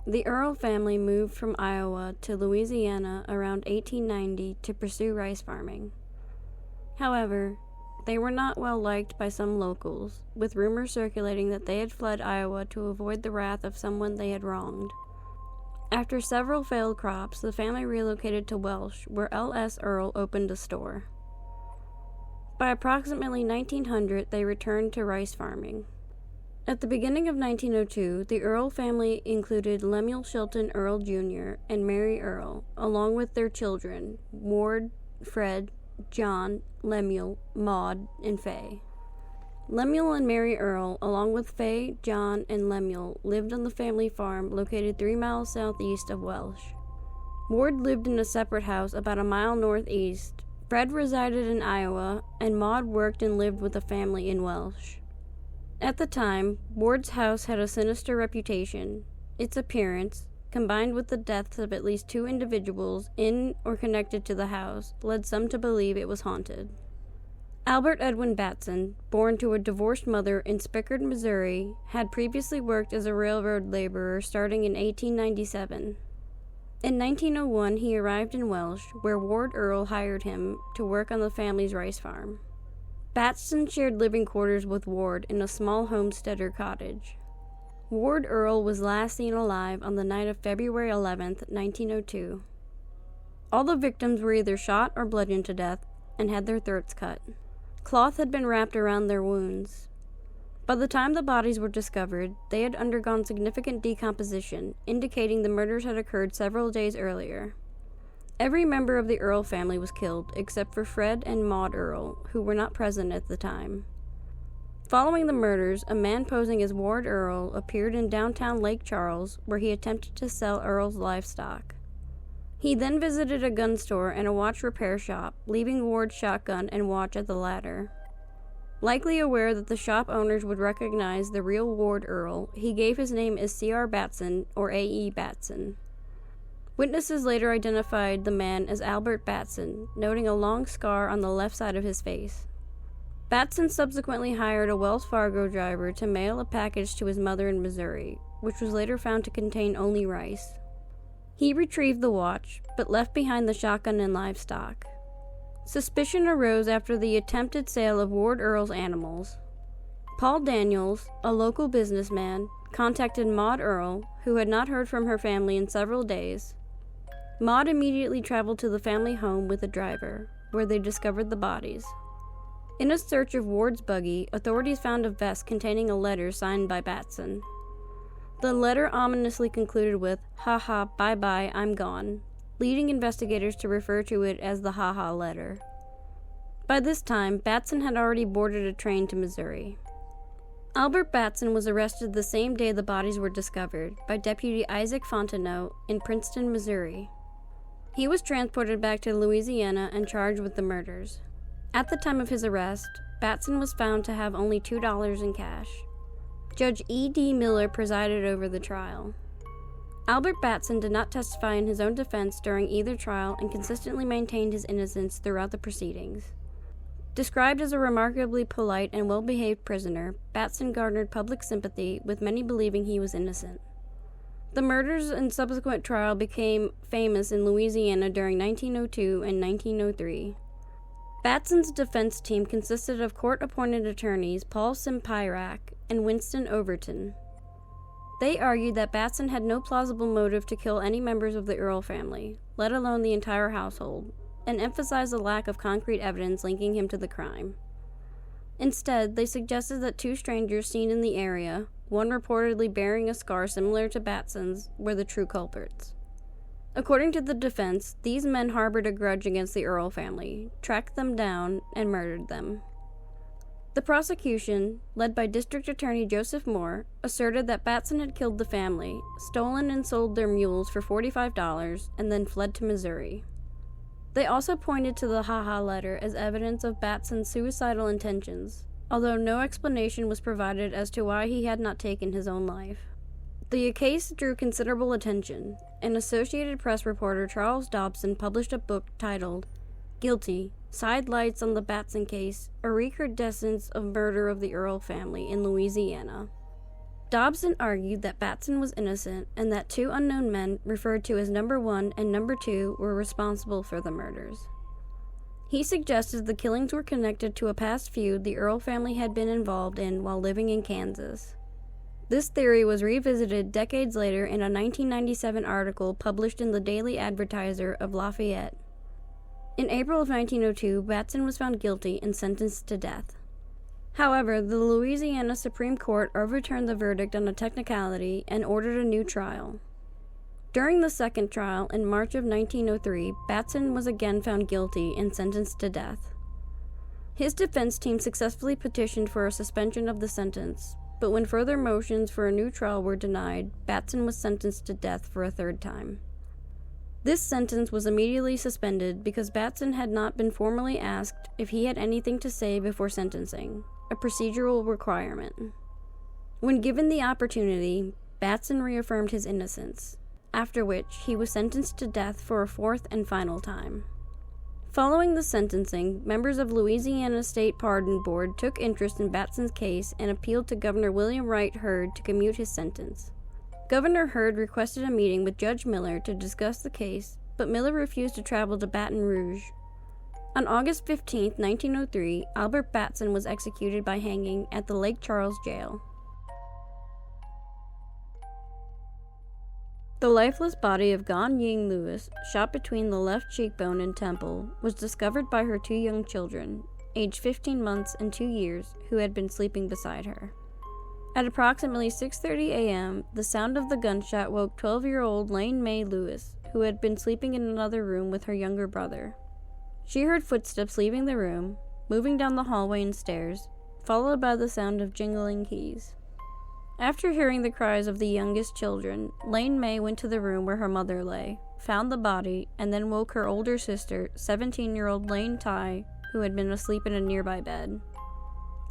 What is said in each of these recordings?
The Earl family moved from Iowa to Louisiana around 1890 to pursue rice farming. However, they were not well liked by some locals, with rumors circulating that they had fled Iowa to avoid the wrath of someone they had wronged. After several failed crops, the family relocated to Welsh, where L.S. Earl opened a store. By approximately 1900, they returned to rice farming. At the beginning of 1902, the Earl family included Lemuel Shilton Earl Jr. and Mary Earl, along with their children, Ward, Fred, John, Lemuel, Maud, and Fay. Lemuel and Mary Earl, along with Fay, John, and Lemuel, lived on the family farm located 3 miles southeast of Welsh. Ward lived in a separate house about a mile northeast. Fred resided in Iowa, and Maud worked and lived with a family in Welsh. At the time, Ward's house had a sinister reputation. Its appearance, combined with the deaths of at least 2 individuals in or connected to the house, led some to believe it was haunted. Albert Edwin Batson, born to a divorced mother in Spickard, Missouri, had previously worked as a railroad laborer starting in 1897. In 1901, he arrived in Welsh, where Ward Earl hired him to work on the family's rice farm. Batson shared living quarters with Ward in a small homesteader cottage. Ward Earl was last seen alive on the night of February 11, 1902. All the victims were either shot or bludgeoned to death and had their throats cut. Cloth had been wrapped around their wounds. By the time the bodies were discovered, they had undergone significant decomposition, indicating the murders had occurred several days earlier. Every member of the Earl family was killed, except for Fred and Maud Earl, who were not present at the time. Following the murders, a man posing as Ward Earl appeared in downtown Lake Charles, where he attempted to sell Earl's livestock. He then visited a gun store and a watch repair shop, leaving Ward's shotgun and watch at the latter. Likely aware that the shop owners would recognize the real Ward Earl, he gave his name as C.R. Batson or A.E. Batson. Witnesses later identified the man as Albert Batson, noting a long scar on the left side of his face. Batson subsequently hired a Wells Fargo driver to mail a package to his mother in Missouri, which was later found to contain only rice. He retrieved the watch, but left behind the shotgun and livestock. Suspicion arose after the attempted sale of Ward Earl's animals. Paul Daniels, a local businessman, contacted Maud Earl, who had not heard from her family in several days. Maud immediately traveled to the family home with a driver, where they discovered the bodies. In a search of Ward's buggy, authorities found a vest containing a letter signed by Batson. The letter ominously concluded with, "Ha ha, bye bye, I'm gone," leading investigators to refer to it as the Ha Ha letter. By this time, Batson had already boarded a train to Missouri. Albert Batson was arrested the same day the bodies were discovered by Deputy Isaac Fontenot in Princeton, Missouri. He was transported back to Louisiana and charged with the murders. At the time of his arrest, Batson was found to have only $2 in cash. Judge E.D. Miller presided over the trial. Albert Batson did not testify in his own defense during either trial and consistently maintained his innocence throughout the proceedings. Described as a remarkably polite and well-behaved prisoner, Batson garnered public sympathy, with many believing he was innocent. The murders and subsequent trial became famous in Louisiana during 1902 and 1903. Batson's defense team consisted of court-appointed attorneys Paul Simpirak and Winston Overton. They argued that Batson had no plausible motive to kill any members of the Earl family, let alone the entire household, and emphasized the lack of concrete evidence linking him to the crime. Instead, they suggested that 2 strangers seen in the area, one reportedly bearing a scar similar to Batson's, were the true culprits. According to the defense, these men harbored a grudge against the Earl family, tracked them down, and murdered them. The prosecution, led by District Attorney Joseph Moore, asserted that Batson had killed the family, stolen and sold their mules for $45, and then fled to Missouri. They also pointed to the Ha Ha letter as evidence of Batson's suicidal intentions, although no explanation was provided as to why he had not taken his own life. The case drew considerable attention, and Associated Press reporter Charles Dobson published a book titled Guilty: Sidelights on the Batson Case, a Recrudescence of Murder of the Earl Family in Louisiana. Dobson argued that Batson was innocent and that two unknown men, referred to as Number 1 and Number 2, were responsible for the murders. He suggested the killings were connected to a past feud the Earl family had been involved in while living in Kansas. This theory was revisited decades later in a 1997 article published in the Daily Advertiser of Lafayette. In April of 1902, Batson was found guilty and sentenced to death. However, the Louisiana Supreme Court overturned the verdict on a technicality and ordered a new trial. During the second trial, in March of 1903, Batson was again found guilty and sentenced to death. His defense team successfully petitioned for a suspension of the sentence, but when further motions for a new trial were denied, Batson was sentenced to death for a third time. This sentence was immediately suspended because Batson had not been formally asked if he had anything to say before sentencing, a procedural requirement. When given the opportunity, Batson reaffirmed his innocence, after which he was sentenced to death for a fourth and final time. Following the sentencing, members of Louisiana State Pardon Board took interest in Batson's case and appealed to Governor William Wright Hurd to commute his sentence. Governor Hurd requested a meeting with Judge Miller to discuss the case, but Miller refused to travel to Baton Rouge. On August 15, 1903, Albert Batson was executed by hanging at the Lake Charles jail. The lifeless body of Gan Ying Lewis, shot between the left cheekbone and temple, was discovered by her two young children, aged 15 months and 2 years, who had been sleeping beside her. At approximately 6:30 a.m., the sound of the gunshot woke 12-year-old Lane Mae Lewis, who had been sleeping in another room with her younger brother. She heard footsteps leaving the room, moving down the hallway and stairs, followed by the sound of jingling keys. After hearing the cries of the youngest children, Lane Mae went to the room where her mother lay, found the body, and then woke her older sister, 17-year-old Lane Ty, who had been asleep in a nearby bed.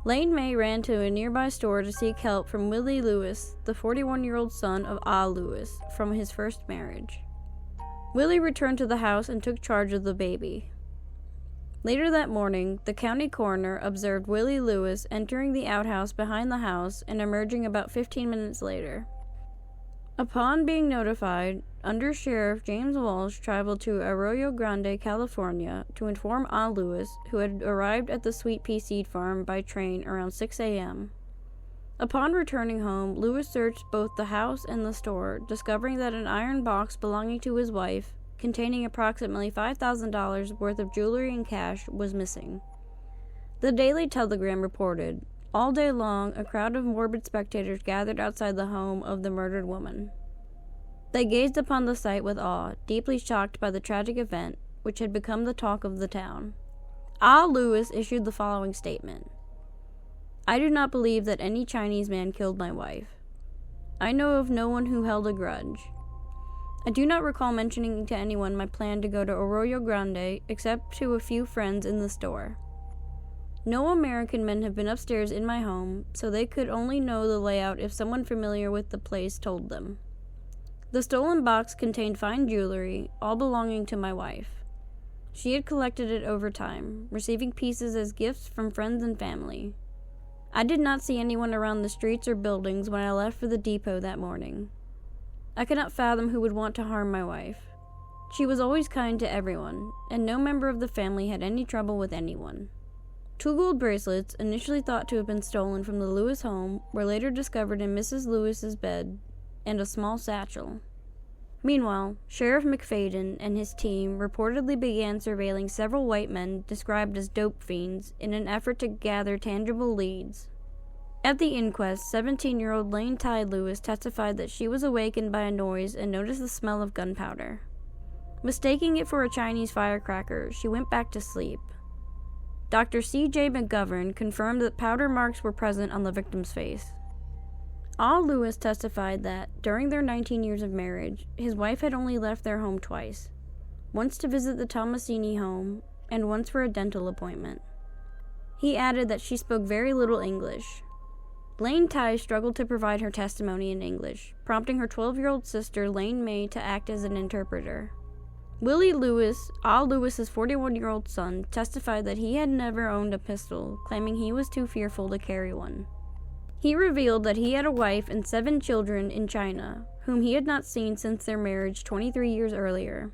Lane Mae ran to a nearby store to seek help from Willie Lewis, the 41-year-old son of Ah Lewis, from his first marriage. Willie returned to the house and took charge of the baby. Later that morning, the county coroner observed Willie Lewis entering the outhouse behind the house and emerging about 15 minutes later. Upon being notified, Under Sheriff James Walsh traveled to Arroyo Grande, California, to inform Ah Lewis, who had arrived at the Sweet Pea Seed Farm by train around 6 a.m. Upon returning home, Lewis searched both the house and the store, discovering that an iron box belonging to his wife, containing approximately $5,000 worth of jewelry and cash, was missing. The Daily Telegram reported, "All day long, a crowd of morbid spectators gathered outside the home of the murdered woman. They gazed upon the sight with awe, deeply shocked by the tragic event, which had become the talk of the town." Ah Lewis issued the following statement: "I do not believe that any Chinese man killed my wife. I know of no one who held a grudge. I do not recall mentioning to anyone my plan to go to Arroyo Grande, except to a few friends in the store. No American men have been upstairs in my home, so they could only know the layout if someone familiar with the place told them. The stolen box contained fine jewelry, all belonging to my wife. She had collected it over time, receiving pieces as gifts from friends and family. I did not see anyone around the streets or buildings when I left for the depot that morning. I could not fathom who would want to harm my wife. She was always kind to everyone, and no member of the family had any trouble with anyone." 2 gold bracelets, initially thought to have been stolen from the Lewis home, were later discovered in Mrs. Lewis's bed, and a small satchel. Meanwhile, Sheriff McFadden and his team reportedly began surveilling several white men described as dope fiends in an effort to gather tangible leads. At the inquest, 17-year-old Lane Ty Lewis testified that she was awakened by a noise and noticed the smell of gunpowder. Mistaking it for a Chinese firecracker, she went back to sleep. Dr. C.J. McGovern confirmed that powder marks were present on the victim's face. Ah Lewis testified that, during their 19 years of marriage, his wife had only left their home twice, once to visit the Tomasini home, and once for a dental appointment. He added that she spoke very little English. Lane Ty struggled to provide her testimony in English, prompting her 12-year-old sister Lane Mae to act as an interpreter. Willie Lewis, Ah Lewis's 41-year-old son, testified that he had never owned a pistol, claiming he was too fearful to carry one. He revealed that he had a wife and 7 children in China, whom he had not seen since their marriage 23 years earlier.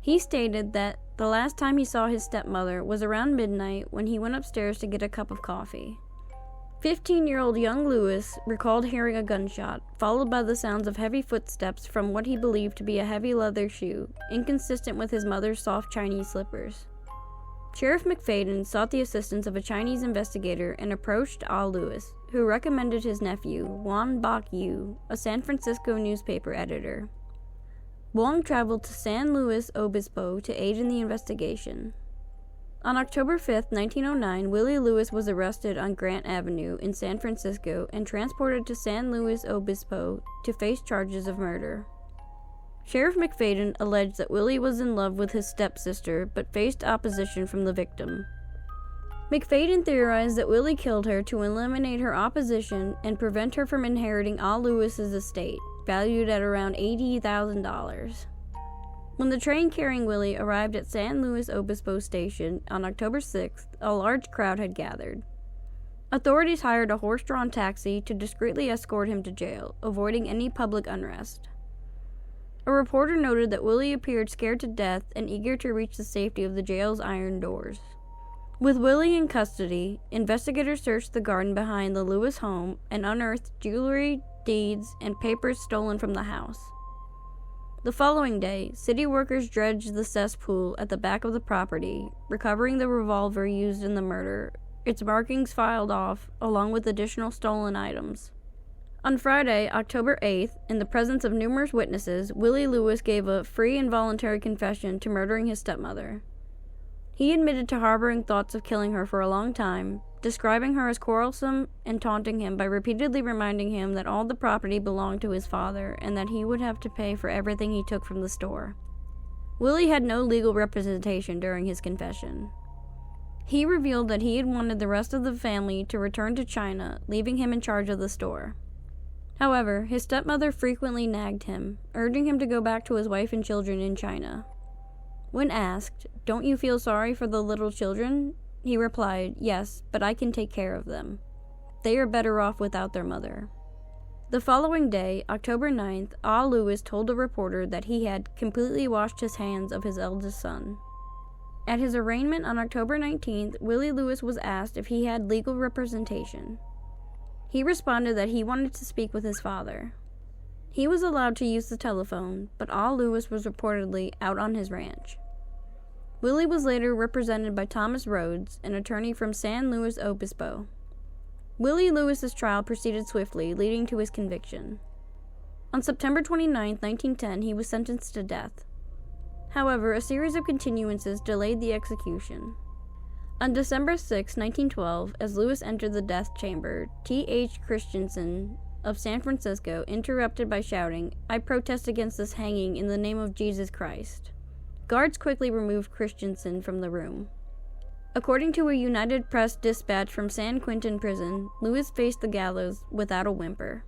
He stated that the last time he saw his stepmother was around midnight when he went upstairs to get a cup of coffee. 15-year-old young Lewis recalled hearing a gunshot, followed by the sounds of heavy footsteps from what he believed to be a heavy leather shoe, inconsistent with his mother's soft Chinese slippers. Sheriff McFadden sought the assistance of a Chinese investigator and approached Lewis, who recommended his nephew, Wan Bok-yu, a San Francisco newspaper editor. Wong traveled to San Luis Obispo to aid in the investigation. On October 5, 1909, Willie Lewis was arrested on Grant Avenue in San Francisco and transported to San Luis Obispo to face charges of murder. Sheriff McFadden alleged that Willie was in love with his stepsister but faced opposition from the victim. McFadden theorized that Willie killed her to eliminate her opposition and prevent her from inheriting Lewis's estate, valued at around $80,000. When the train carrying Willie arrived at San Luis Obispo Station on October 6th, a large crowd had gathered. Authorities hired a horse-drawn taxi to discreetly escort him to jail, avoiding any public unrest. A reporter noted that Willie appeared scared to death and eager to reach the safety of the jail's iron doors. With Willie in custody, investigators searched the garden behind the Lewis home and unearthed jewelry, deeds, and papers stolen from the house. The following day, city workers dredged the cesspool at the back of the property, recovering the revolver used in the murder, its markings filed off, along with additional stolen items. On Friday, October 8th, in the presence of numerous witnesses, Willie Lewis gave a free and voluntary confession to murdering his stepmother. He admitted to harboring thoughts of killing her for a long time, describing her as quarrelsome and taunting him by repeatedly reminding him that all the property belonged to his father and that he would have to pay for everything he took from the store. Willie had no legal representation during his confession. He revealed that he had wanted the rest of the family to return to China, leaving him in charge of the store. However, his stepmother frequently nagged him, urging him to go back to his wife and children in China. When asked, "Don't you feel sorry for the little children?" he replied, "Yes, but I can take care of them. They are better off without their mother." The following day, October 9th, Lewis told a reporter that he had completely washed his hands of his eldest son. At his arraignment on October 19th, Willie Lewis was asked if he had legal representation. He responded that he wanted to speak with his father. He was allowed to use the telephone, but Lewis was reportedly out on his ranch. Willie was later represented by Thomas Rhodes, an attorney from San Luis Obispo. Willie Lewis's trial proceeded swiftly, leading to his conviction. On September 29, 1910, he was sentenced to death. However, a series of continuances delayed the execution. On December 6, 1912, as Lewis entered the death chamber, T.H. Krystlynn of San Francisco interrupted by shouting, "I protest against this hanging in the name of Jesus Christ." Guards quickly removed Krystlynn from the room. According to a United Press dispatch from San Quentin prison, Lewis faced the gallows without a whimper.